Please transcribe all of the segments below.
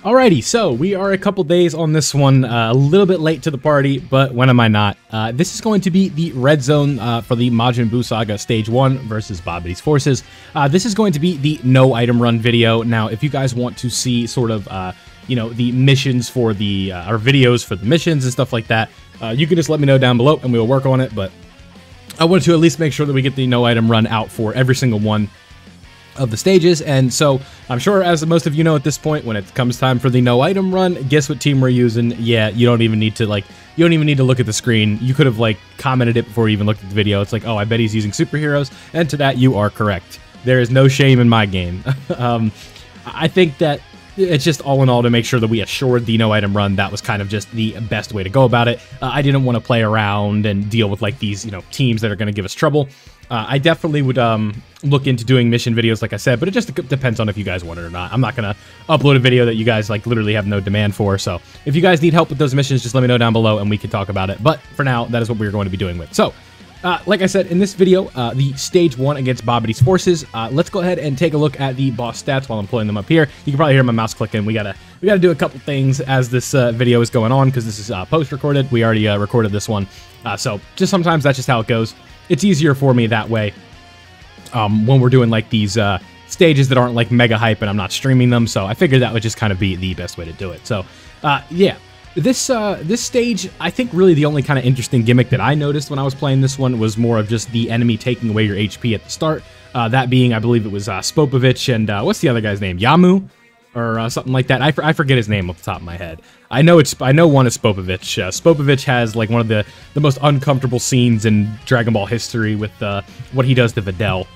Alrighty, so we are a couple days on this one, a little bit late to the party, but when am I not? This is going to be the red zone for the Majin Buu Saga Stage 1 versus BABIDI'S forces. This is going to be the no item run video. Now, if you guys want to see sort of, you know, the missions for the, or videos for the missions and stuff like that, you can just let me know down below and we will work on it, but I wanted to at least make sure that we get the no item run out for every single one of the stages. And so I'm sure, as most of you know at this point, when it comes time for the no item run, guess what team we're using? Yeah, you don't even need to look at the screen. You could have commented it before you even looked at the video. It's like, oh, I bet he's using superheroes, and to that you are correct. There is no shame in my game. I think that it's just all in all to make sure that we assured the no item run. That was kind of just the best way to go about it. I didn't want to play around and deal with these, teams that are going to give us trouble. I definitely would look into doing mission videos, like I said, but it just depends on if you guys want it or not. I'm not going to upload a video that you guys literally have no demand for. So if you guys need help with those missions, just let me know down below and we can talk about it. But for now, that is what we're going to be doing with. So like I said, in this video, the Stage 1 against BABIDI'S forces, let's go ahead and take a look at the boss stats while I'm pulling them up here. You can probably hear my mouse clicking. We gotta do a couple things as this video is going on, because this is post-recorded. We already recorded this one. So just sometimes that's just how it goes. It's easier for me that way when we're doing these stages that aren't mega hype and I'm not streaming them. So I figured that would just kind of be the best way to do it. So yeah. This stage, I think really the only kind of interesting gimmick that I noticed when I was playing this one was more of just the enemy taking away your HP at the start. That being, I believe it was Spopovich and what's the other guy's name? Yamu? Or something like that. I forget his name off the top of my head. I know one is Spopovich. Spopovich has one of the most uncomfortable scenes in Dragon Ball history with what he does to Videl.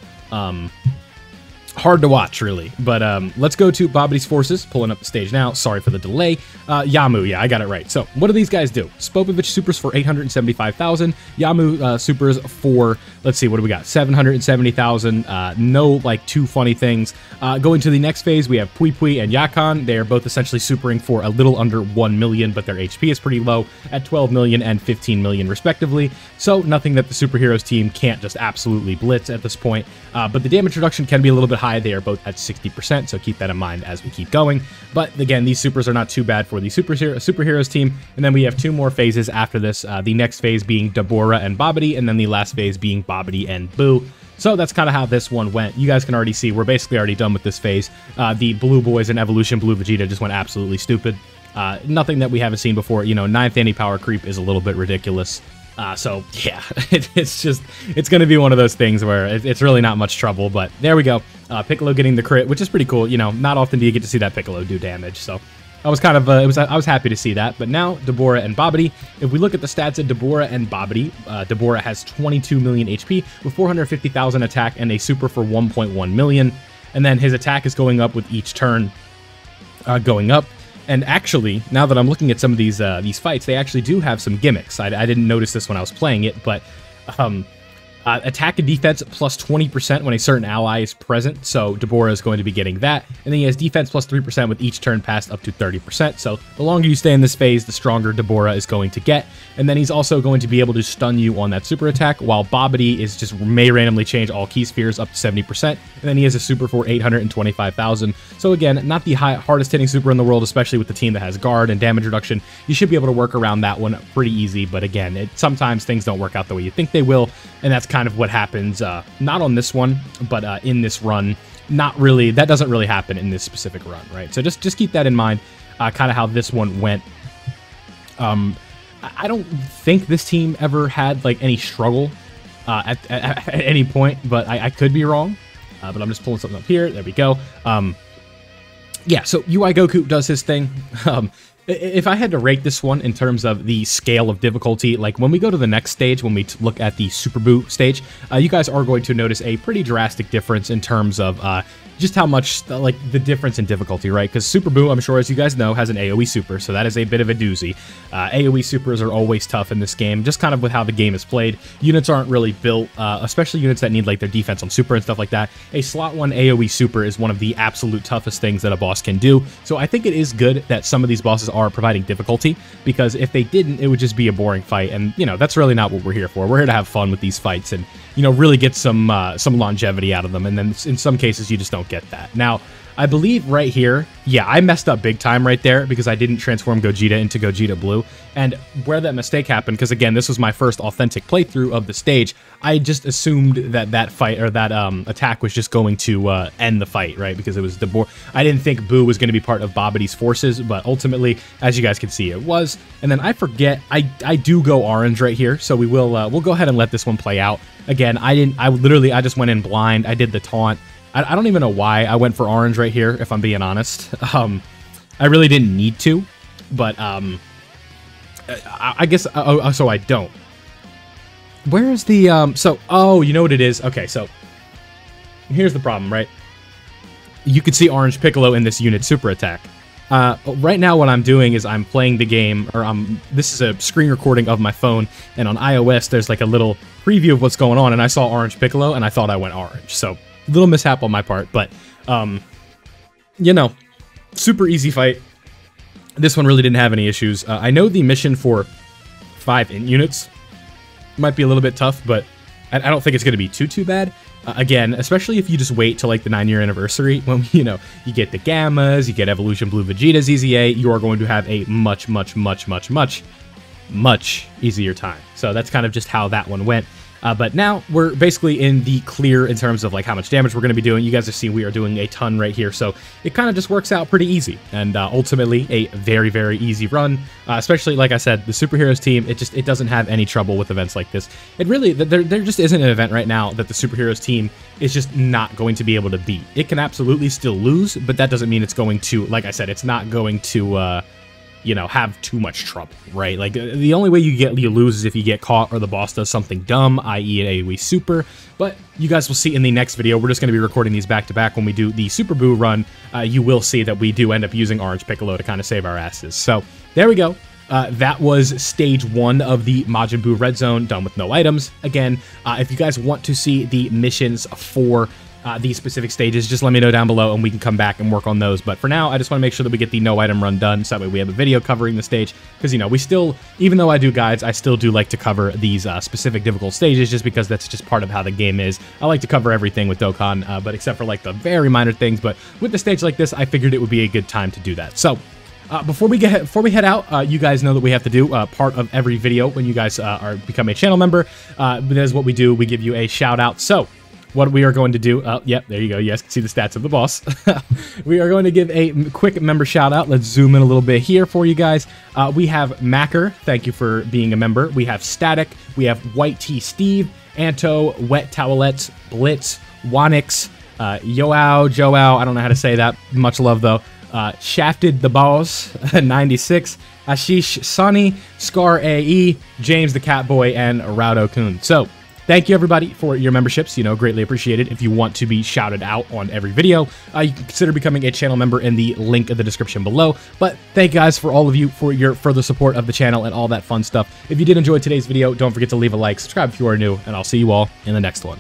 Hard to watch, really. But let's go to BABIDI'S forces. Pulling up the stage now. Sorry for the delay. Yamu, yeah, I got it right. So, what do these guys do? Spopovich supers for 875,000. Yamu supers for, let's see, what do we got? 770,000. No, too funny things. Going to the next phase, we have Pui Pui and Yakan. They are both essentially supering for a little under 1 million, but their HP is pretty low at 12 million and 15 million, respectively. So, nothing that the superheroes team can't just absolutely blitz at this point. But the damage reduction can be a little bit high. They are both at 60%, so keep that in mind as we keep going. But again, these supers are not too bad for the superheroes team. And then we have two more phases after this. The next phase being Dabura and Babidi, and then the last phase being Babidi and Buu. So that's kind of how this one went. You guys can already see we're basically already done with this phase. The Blue Boys and Evolution Blue Vegeta just went absolutely stupid. Nothing that we haven't seen before. 9th anti-power creep is a little bit ridiculous. So yeah, it's going to be one of those things where it's really not much trouble, but there we go. Piccolo getting the crit, which is pretty cool. Not often do you get to see that Piccolo do damage. So I was kind of, I was happy to see that. But now Dabura and Babidi, if we look at the stats of Dabura and Babidi, Dabura has 22 million HP with 450,000 attack and a super for 1.1 million. And then his attack is going up with each turn going up. And actually, now that I'm looking at some of these fights, they actually do have some gimmicks. I didn't notice this when I was playing it, but attack and defense plus 20% when a certain ally is present. So Dabura is going to be getting that. And then he has defense plus 3% with each turn passed up to 30%. So the longer you stay in this phase, the stronger Dabura is going to get. And then he's also going to be able to stun you on that super attack, while Babidi is just may randomly change all key spheres up to 70%. And then he has a super for 825,000. So again, not the hardest hitting super in the world, especially with the team that has guard and damage reduction. You should be able to work around that one pretty easy. But again, sometimes things don't work out the way you think they will. And that's kind of what happens, not on this one, but in this run. Not really, that doesn't really happen in this specific run, right? So just keep that in mind, kind of how this one went. I don't think this team ever had any struggle at any point, but I could be wrong. But I'm just pulling something up here. There we go. Yeah, so UI Goku does his thing. If I had to rate this one in terms of the scale of difficulty, when we go to the next stage, when we look at the Super Buu stage, you guys are going to notice a pretty drastic difference in terms of just how much, the difference in difficulty, right? Because Super Buu, I'm sure as you guys know, has an AoE super, so that is a bit of a doozy. AoE supers are always tough in this game, just kind of with how the game is played. Units aren't really built, especially units that need their defense on super and stuff like that. A slot 1 AoE super is one of the absolute toughest things that a boss can do, so I think it is good that some of these bosses are providing difficulty, because if they didn't, it would just be a boring fight, and that's really not what we're here for. We're here to have fun with these fights and really get some longevity out of them, and then in some cases you just don't get that. Now, I believe right here, yeah, I messed up big time right there because I didn't transform Gogeta into Gogeta Blue. And where that mistake happened, because again, this was my first authentic playthrough of the stage, I just assumed that that fight, or that attack was just going to end the fight, right? Because it was the board. I didn't think Buu was going to be part of Babidis' forces, but ultimately, as you guys can see, it was. And then I forget, I do go orange right here, so we'll go ahead and let this one play out. Again, I just went in blind. I did the taunt. I don't even know why I went for orange right here, if I'm being honest. I really didn't need to, but I guess, so I don't. Where is the, oh, you know what it is? Okay, so here's the problem, right? You can see Orange Piccolo in this unit super attack. Right now what I'm doing is I'm playing the game, or this is a screen recording of my phone, and on iOS there's like a little preview of what's going on, and I saw Orange Piccolo, and I thought I went orange. So, little mishap on my part, but, you know, super easy fight. This one really didn't have any issues. I know the mission for 5 int units might be a little bit tough, but I don't think it's going to be too bad. Again, especially if you just wait till like the 9-year anniversary, when, you know, you get the Gammas, you get Evolution Blue Vegeta ZZA, you are going to have a much easier time. So that's kind of just how that one went. But now we're basically in the clear in terms of like how much damage we're going to be doing. You guys have seen we are doing a ton right here, so it kind of just works out pretty easy, and ultimately a very easy run. Especially like I said, the superheroes team, it doesn't have any trouble with events like this. It really, there just isn't an event right now that the superheroes team is just not going to be able to beat. It can absolutely still lose, but that doesn't mean it's going to, like I said, it's not going to you know, have too much trouble, right? Like, the only way you lose is if you get caught or the boss does something dumb, i.e. an AoE super, but you guys will see in the next video, we're just going to be recording these back-to-back when we do the Super Buu run. You will see that we do end up using Orange Piccolo to kind of save our asses. So, there we go. That was stage 1 of the Majin Buu Red Zone, done with no items. Again, if you guys want to see the missions for these specific stages, just let me know down below and we can come back and work on those. But for now, I just want to make sure that we get the no item run done, so that way we have a video covering the stage, because, you know, we still, even though I do guides, I still do like to cover these specific difficult stages, just because that's just part of how the game is. I like to cover everything with Dokkan, but except for like the very minor things, but with the stage like this, I figured it would be a good time to do that. So before we head out, you guys know that we have to do part of every video when you guys become a channel member. That is what we do. We give you a shout out. So what we are going to do, yep, there you go. You guys can see the stats of the boss. We are going to give a quick member shout out. Let's zoom in a little bit here for you guys. We have Macker. Thank you for being a member. We have Static. We have White Tea Steve, Anto, Wet Towelettes, Blitz, Wanix, Joao, I don't know how to say that. Much love though. Shafted the Boss, 96, Ashish Sunny, Scar AE, James the Catboy, and Raudo Kun. So, thank you everybody for your memberships, you know, greatly appreciated. If you want to be shouted out on every video, you can consider becoming a channel member in the link in the description below. But thank you guys for all of you for your further support of the channel and all that fun stuff. If you did enjoy today's video, don't forget to leave a like, subscribe if you are new, and I'll see you all in the next one.